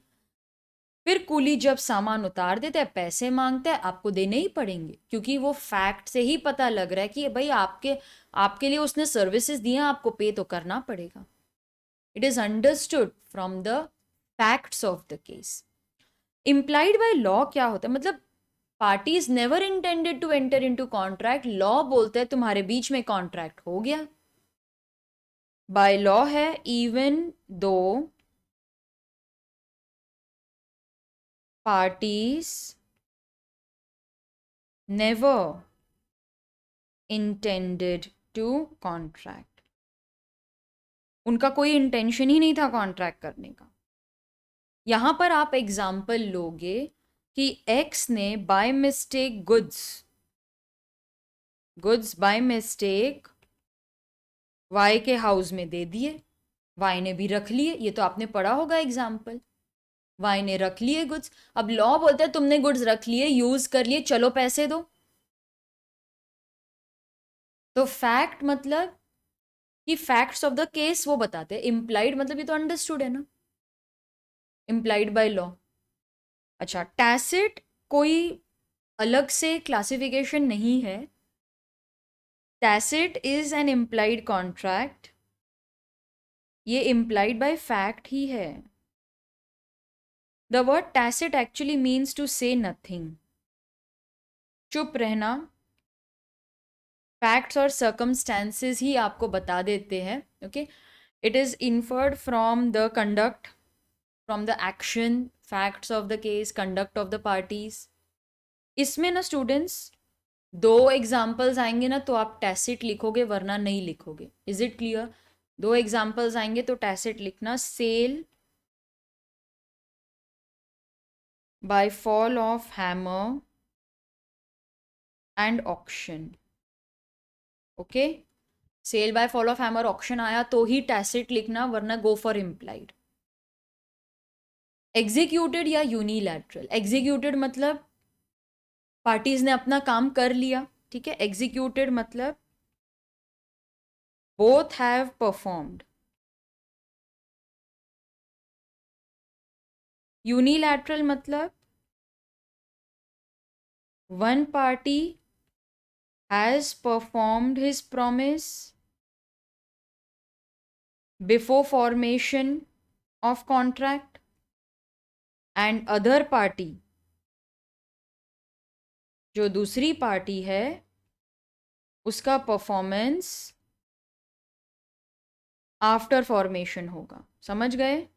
फिर कूली जब सामान उतार देता है, पैसे मांगता है, आपको देने ही पड़ेंगे, क्योंकि वो फैक्ट से ही पता लग रहा है कि भाई आपके आपके लिए उसने सर्विसेज दिए, आपको पे तो करना पड़ेगा। It is understood from the facts of the case. Implied by law क्या होता है? मतलब parties never intended to enter into contract, law बोलता है तुम्हारे बीच में कॉन्ट्रैक्ट हो गया। बाय लॉ है even though parties never intended to contract, उनका कोई इंटेंशन ही नहीं था कॉन्ट्रैक्ट करने का। यहां पर आप एग्जाम्पल लोगे कि एक्स ने by mistake goods by mistake Y के हाउस में दे दिए, वाई ने भी रख लिए, ये तो आपने पढ़ा होगा एग्जाम्पल। वाई ने रख लिए गुड्स, अब लॉ बोलता है तुमने गुड्स रख लिए, यूज कर लिए, चलो पैसे दो। तो फैक्ट मतलब कि फैक्ट्स ऑफ द केस वो बताते हैं, इम्प्लाइड मतलब ये तो अंडरस्टूड है ना, इम्प्लाइड बाय लॉ। अच्छा, टैसिट कोई अलग से क्लासिफिकेशन नहीं है, tacit is an implied contract, ये इम्प्लाइड बाय फैक्ट ही है। The word tacit actually means to say nothing, चुप रहना। फैक्ट्स और सर्कमस्टेंसेस ही आपको बता देते हैं। Okay, It is inferred from the conduct, from the action, facts of the case, conduct of the parties. इसमें ना स्टूडेंट्स दो एग्जाम्पल्स आएंगे ना तो आप टैसिट लिखोगे वरना नहीं लिखोगे. Is it clear? दो एग्जाम्पल्स आएंगे तो टैसिट लिखना. Sale by fall of hammer and auction. Okay, sale by fall of hammer auction आया तो ही टैसिट लिखना वरना गो फॉर इम्प्लाइड. एग्जीक्यूटेड या यूनिलैटरल. एग्जीक्यूटेड मतलब पार्टीज ने अपना काम कर लिया, ठीक है. एग्जीक्यूटेड मतलब बोथ हैव परफॉर्म्ड. यूनिलैटरल मतलब one party has performed his promise before formation of contract and other party, जो दूसरी पार्टी है, उसका परफॉर्मेंस आफ्टर फॉर्मेशन होगा. समझ गए?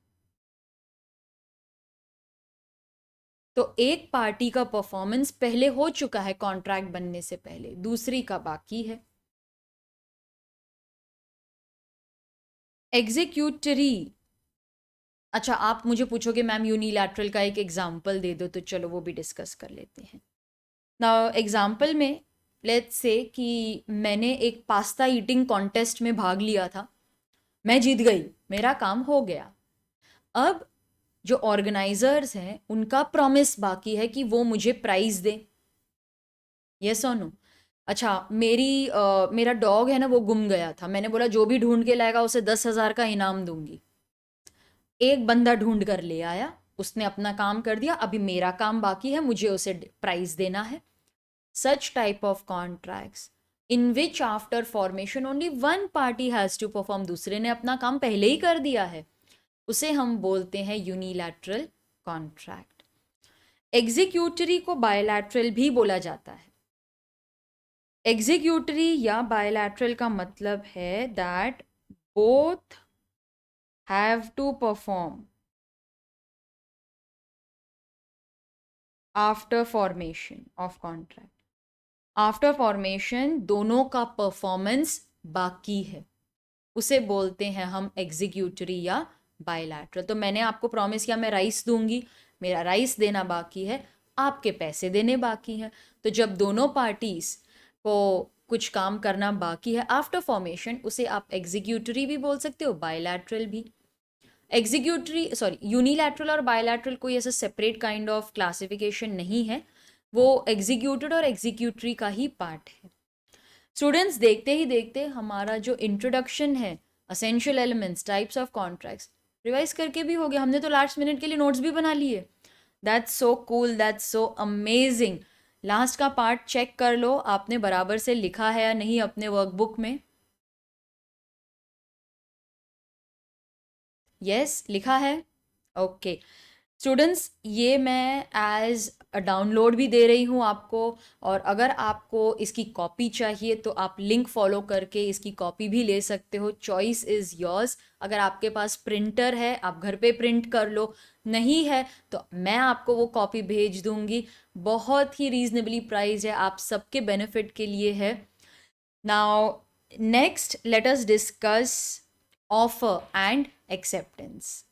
तो एक पार्टी का परफॉर्मेंस पहले हो चुका है कॉन्ट्रैक्ट बनने से पहले, दूसरी का बाकी है. एग्जीक्यूटरी. अच्छा, आप मुझे पूछोगे मैम यूनिलैटरल का एक एग्जाम्पल दे दो, तो चलो वो भी डिस्कस कर लेते हैं. नाउ एग्जाम्पल में लेट्स से कि मैंने एक पास्ता ईटिंग कॉन्टेस्ट में भाग लिया था, मैं जीत गई, मेरा काम हो गया. अब जो ऑर्गेनाइजर्स हैं उनका प्रॉमिस बाकी है कि वो मुझे प्राइज दें. यस और नो? अच्छा, मेरा डॉग है ना, वो गुम गया था. मैंने बोला जो भी ढूंढ के लाएगा उसे 10,000 का इनाम दूंगी. एक बंदा ढूंढ कर ले आया, उसने अपना काम कर दिया, अभी मेरा काम बाकी है, मुझे उसे प्राइज देना है. Such type of contracts in which after formation only one party has to perform, दूसरे ने अपना काम पहले ही कर दिया है, उसे हम बोलते हैं यूनिलैटरल कॉन्ट्रैक्ट. एग्जीक्यूटरी को बायलैटरल भी बोला जाता है. एग्जीक्यूटरी या बायलैटरल का मतलब है that both have to perform after formation of contract. After formation दोनों का परफॉर्मेंस बाकी है, उसे बोलते हैं हम एग्जीक्यूटरी या बायलैटरल. तो मैंने आपको प्रॉमिस किया मैं राइस दूंगी, मेरा राइस देना बाकी है, आपके पैसे देने बाकी हैं. तो जब दोनों पार्टीज को कुछ काम करना बाकी है आफ्टर फॉर्मेशन, उसे आप एग्जीक्यूटरी भी बोल सकते हो, बायलैटरल भी. यूनिलैटरल और बायलैटरल कोई ऐसा सेपरेट काइंड ऑफ क्लासिफिकेशन नहीं है, वो एग्जीक्यूटेड और एग्जीक्यूटरी का ही पार्ट है. स्टूडेंट्स, देखते ही देखते हमारा जो इंट्रोडक्शन है, essential elements, types of contracts, revise करके भी हो गया. हमने तो लास्ट मिनट के लिए नोट्स भी बना लिए. That's so cool, that's so amazing. Last का पार्ट चेक कर लो, आपने बराबर से लिखा है या नहीं अपने वर्कबुक में. यस, लिखा है. ओके स्टूडेंट्स, ये मैं एज डाउनलोड भी दे रही हूँ आपको, और अगर आपको इसकी कॉपी चाहिए तो आप लिंक फॉलो करके इसकी कॉपी भी ले सकते हो. Choice is yours. अगर आपके पास प्रिंटर है आप घर पे प्रिंट कर लो, नहीं है तो मैं आपको वो कॉपी भेज दूंगी. बहुत ही रीजनेबली प्राइस है, आप सबके बेनिफिट के लिए है. Now next let us discuss offer and acceptance.